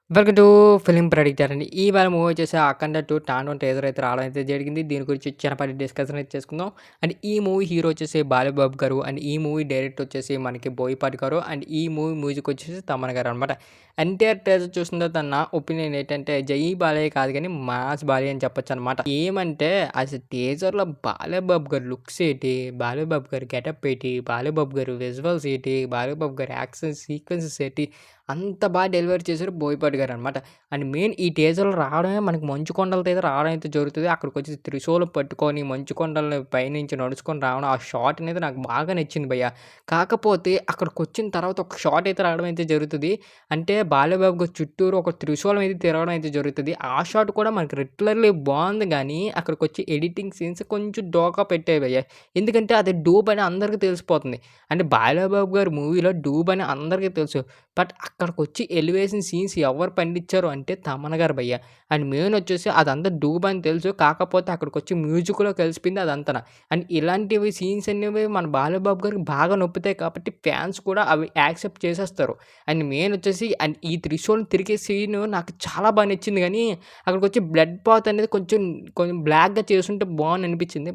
Welcome to film predictor అండి. ఇవాళ movie వచ్చేసి 'అఖండ 2 తాండవం' టీజర్ అయితే రావడం అయితే జరిగింది. దీని గురించి చిన్నపాటి డిస్కషన్ అయితే చేసుకుందాం. అండ్ ఈ మూవీ హీరో వచ్చేసి బాలబాబు గారు. అండ్ ఈ మూవీ డైరెక్టర్ వచ్చేసి మనకి బోయపాటి గారు. అండ్ ఈ మూవీ మ్యూజిక్ వచ్చేసి తమన్ గారు అనమాట. ఎన్టీఆర్ టీజర్ చూసిన తర్వాత నా ఒపీనియన్ ఏంటంటే జై బాలయ్య కాదు కానీ మాస్ బాలయ్య అని చెప్పొచ్చు అనమాట. ఏమంటే అసలు టీజర్‌లో బాలబాబు గారి లుక్స్ ఏంటి, బాలబాబు గారి గెటప్ ఏంటి, బాలబాబు గారి విజువల్స్ ఏంటి, బాలబాబు గారి యాక్షన్ సీక్వెన్సెస్ ఏంటి అంత బాగా డెలివరీ చేశారు బోయపాటి గారనమాట. అండ్ మెయిన్ ఈ టీజర్‌లో రావడమే మనకి మంచు కొండలతో అయితే రావడం అయితే జరుగుతది. అక్కడికొచ్చి త్రిశూలం పట్టుకొని మంచు కొండలని పైనుంచి నడుచుకొని రావడం ఆ షాట్ అనేది నాకు బాగా నచ్చింది భయ్య. కాకపోతే అక్కడికొచ్చిన తర్వాత ఒక షాట్ అయితే రావడం అయితే జరుగుతది. అంటే బాలయ్యబాబు గారు చుట్టూరు ఒక త్రిశూలం అయితే తిరగడం అయితే జరుగుతది. ఆ షాట్ కూడా మనకి లిటరల్లీ బావుంది గానీ, అక్కడికొచ్చి ఎడిటింగ్ సీన్స్ కొంచెం డోకా పెట్టాయి భయ్య. ఎందుకంటే అది డూప్ అని అందరికి తెలిసిపోతుంది. అంటే బాలయ్యబాబు గారి మూవీలో డూప్ అని అందరికీ తెలుసు. బట్ అక్కడికొచ్చి ఎలివేషన్ సీన్స్ ఎవరు పండించారు అంటే తమన్ గారు భయ్య. అండ్ మెయిన్ వచ్చేసి అదంతా డూబ్ అని తెలుసు. కాకపోతే అక్కడికొచ్చి మ్యూజిక్‌లో కలిసిపోయింది అదంతాన. అండ్ ఇలాంటివి సీన్స్ అనేవి మన బాలయ్యబాబు గారికి బాగా నొప్పుతాయి కాబట్టి ఫ్యాన్స్ కూడా అవి యాక్సెప్ట్ చేసేస్తారు. అండ్ మెయిన్ వచ్చేసి అండ్ ఈ త్రిశూలం తిరిగే సీను నాకు చాలా బాగా నచ్చింది గానీ, అక్కడికొచ్చి బ్లడ్ బాత్ అనేది కొంచెం బ్లాక్‌గా చేసుంటే బావుండనిపించింది.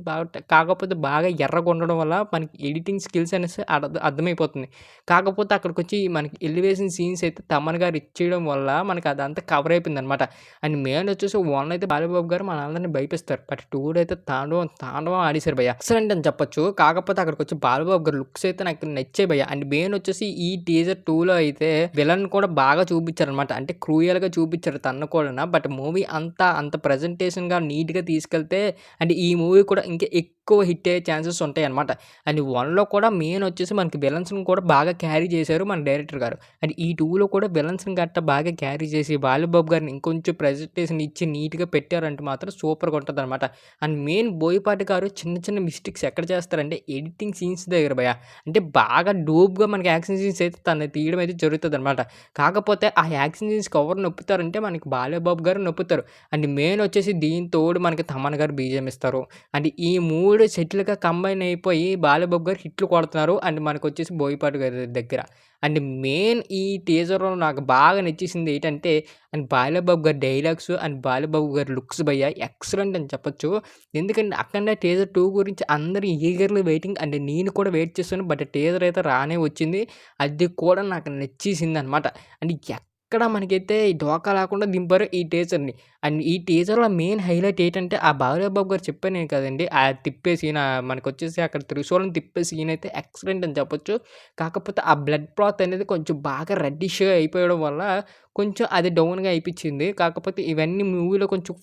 కాకపోతే బాగా ఎర్రగా ఉండడం వల్ల మనకి ఎడిటింగ్ స్కిల్స్ అనేసి అర్థమైపోతుంది. కాకపోతే అక్కడికొచ్చి మనకి ఎలివేషన్ సీన్స్ అయితే తమన్ గారు ఇచ్చేయడం వల్ల మనకి అదంతా కవర్ అయిపోయిందనమాట. అండ్ మెయిన్ వచ్చేసి 1 అయితే బాలయ్యబాబు గారు మనందరిని భయపిస్తారు. బట్ 2 అయితే తాండవం ఆడేశారు భయ్య. ఎక్సలెంట్ అని చెప్పొచ్చు. కాకపోతే అక్కడికొచ్చి బాలయ్యబాబు గారి లుక్స్ అయితే నాకు నచ్చాయి భయ్య. అండ్ మెయిన్ వచ్చేసి ఈ టీజర్ 2లో అయితే విలన్ కూడా బాగా చూపించారనమాట. అంటే క్రూయల్‌గా చూపించారు తనను కూడాన. బట్ మూవీ అంత ప్రెజెంటేషన్‌గా నీట్‌గా తీసుకెళ్తే అండ్ ఈ మూవీ కూడా ఇంకా ఎక్కువ హిట్ అయ్యే ఛాన్సెస్ ఉంటాయన్నమాట. అండ్ 1లో కూడా మెయిన్ వచ్చేసి మనకి విలన్స్‌ని కూడా బాగా క్యారీ చేశారు మన డైరెక్టర్ గారు. అండ్ ఈ 2లో కూడా విలన్స్‌ని గట్టా బాగా క్యారీ చేసి బాలయ్యబాబు గారిని ఇంకొంచెం ప్రెజెంటేషన్ ఇచ్చి నీట్‌గా పెట్టారంటే మాత్రం సూపర్‌గా ఉంటదనమాట. అండ్ మెయిన్ బోయపాటి గారు చిన్న మిస్టేక్స్ ఎక్కడ చేస్తారంటే ఎడిటింగ్ సీన్స్ దగ్గర భయ్య. అంటే బాగా డూప్‌గా మనకి యాక్షన్ సీన్స్ అయితే తను తీయడం అయితే జరుగుతదనమాట. కాకపోతే ఆ యాక్షన్ సీన్స్‌కి ఎవరు నొప్పుతారంటే మనకి బాలయ్యబాబు గారు నొప్పుతారు. అండ్ మెయిన్ వచ్చేసి దీని తోడు మనకి తమన్ గారు బీజీఎం ఇస్తారు. అండ్ ఈ 3 సెట్లుగా కంబైన్ అయిపోయి బాలయ్యబాబు గారు హిట్లు కొడుతున్నారు. అండ్ మనకొచ్చేసి బోయపాటి గారి దగ్గర. అండ్ మెయిన్ ఈ టీజర్‌లో నాకు బాగా నచ్చేసింది ఏంటంటే అండ్ బాలయ్యబాబు గారి డైలాగ్స్ అండ్ బాలయ్యబాబు గారి లుక్స్ భయ్య ఎక్సలెంట్ అని చెప్పొచ్చు. ఎందుకంటే అఖండ టీజర్ 2 గురించి అందరూ ఈగర్‌లీ వెయిటింగ్ అండ్ నేను కూడా వెయిట్ చేశాను. బట్ టీజర్ అయితే రానే వచ్చింది. అది కూడా నాకు నచ్చేసిందనమాట. అండ్ ఎక్కడ మనకైతే ఈ ఢోకా లేకుండా దింపారు ఈ టీజర్‌ని. అండ్ ఈ టీజర్‌లో మెయిన్ హైలైట్ ఏంటంటే ఆ బాలయ్యబాబు గారు చెప్పాను కదండీ! ఆ తిప్పే సీన్ మనకొచ్చేసి అక్కడ త్రిశూలం తిప్పే సీన్ అయితే ఎక్సలెంట్ అని చెప్పొచ్చు. కాకపోతే ఆ బ్లడ్ క్లాత్ అనేది కొంచెం బాగా రెడ్డిష్‌గా అయిపోవడం వల్ల కొంచెం అది డౌన్‌గా అయిపిచ్చింది. కాకపోతే ఇవన్నీ మూవీలో కొంచెం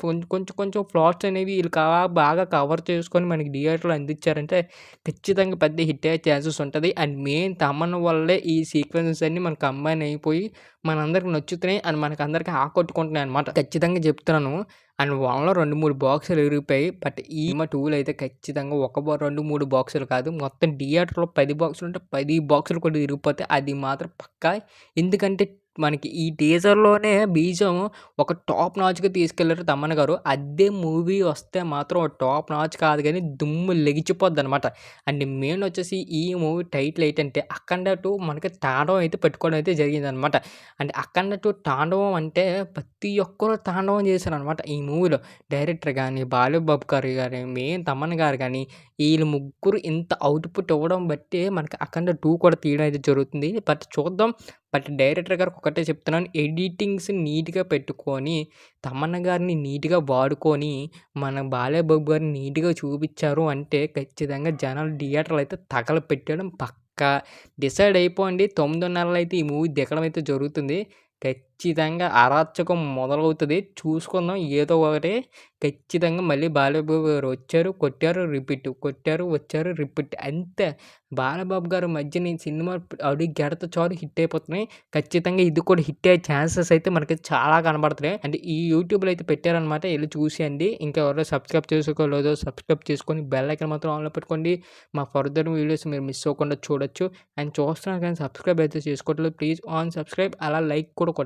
ఫ్లాట్స్ అనేవి ఈళ్ళు బాగా కవర్ చేసుకొని మనకి థియేటర్‌లో అందించారంటే ఖచ్చితంగా పెద్ద హిట్ అయ్యే ఛాన్సెస్ ఉంటది. అండ్ మెయిన్ తమన్ వల్లే ఈ సీక్వెన్సెస్ అన్నీ మనకు కంబైన్ అయిపోయి మనందరికి నచ్చుతున్నాయి. అండ్ మనకందరికి ఆకట్టుకుంటున్నాయన్నమాట. ఖచ్చితంగా చెప్తున్నాను. అండ్ 1లో 2, 3 బాక్సులు ఇరిగిపోయాయి. బట్ ఈ సినిమా 2లో అయితే ఖచ్చితంగా 2, 3 బాక్సులు కాదు. మొత్తం థియేటర్‌లో 10 బాక్సులుంటే 10 బాక్సులు కూడా ఇరిగిపోతాయి. అది మాత్రం పక్కా. ఎందుకంటే మనకి ఈ టీజర్‌లోనే బీజం ఒక టాప్ నాచ్‌గా తీసుకెళ్లారు తమన్ గారు. అదే మూవీ వస్తే మాత్రం టాప్ నాచ్ కాదు గానీ దుమ్ము లెగిచిపోద్దనమాట. అండ్ మెయిన్ వచ్చేసి ఈ మూవీ టైటిల్ ఏంటంటే 'అఖండ 2' మనకి తాండవం అయితే పెట్టుకోవడం అయితే జరిగిందనమాట. అండ్ 'అఖండ 2' తాండవం అంటే ప్రతి ఒక్కరు తాండవం చేశారనమాట ఈ మూవీలో. డైరెక్టర్ గాని, బాలయ్యబాబు గారు గాని, మెయిన్ తమన్ గారు గాని ఈళ్ళు ముగ్గురు ఇంత ఔట్‌పుట్ ఇవ్వడం బట్టే మనకి 'అఖండ 2' కూడా తీయడం అయితే జరుగుతుంది. బట్ చూద్దాం. బట్ డైరెక్టర్ గారికి ఒకటే చెప్తున్నాను. ఎడిటింగ్స్ నీట్‌గా పెట్టుకొని, తమన్ గారిని నీట్‌గా వాడుకొని, మన బాలయ్యబాబు గారిని నీట్‌గా చూపిచ్చారు అంటే ఖచ్చితంగా జనాలు థియేటర్‌లో అయితే తగలపెట్టడం పక్కా. డిసైడ్ అయిపోండి. 9:30 అయితే ఈ మూవీ దిగడం అయితే జరుగుతుంది. ఖచ్చితంగా అరాచకం మొదలవుతది. చూసుకుందాం ఏదో ఒకటి. ఖచ్చితంగా మళ్ళీ బాలయ్యబాబు గారు వచ్చారు, కొట్టారు, రిపీట్. కొట్టారు, వచ్చారు, రిపీట్. అంతే. బాలయ్యబాబు గారు మధ్యన ఈ సినిమా అడుగెడితే చాలు హిట్ అయిపోతున్నాయి. ఖచ్చితంగా ఇది కూడా హిట్ అయ్యే ఛాన్సెస్ అయితే మనకి చాలా కనబడుతున్నాయి. అంటే ఈ యూట్యూబ్‌లో అయితే పెట్టారనమాట. ఎళ్లి చూసేయండి. ఇంకా ఎవరైనా సబ్స్క్రైబ్ చేసుకోలేదో సబ్స్క్రైబ్ చేసుకొని బెల్ ఐకాన్ మాత్రం ఆన్‌లో పెట్టుకోండి. మా ఫర్దర్ వీడియోస్ మీరు మిస్ అవ్వకుండా చూడొచ్చు. అండ్ చూస్తున్నారు కానీ సబ్స్క్రైబ్ అయితే చేసుకోవట్లేదు. ప్లీజ్ ఆన్ సబ్స్క్రైబ్ అలా లైక్ కూడా కొట్టండి.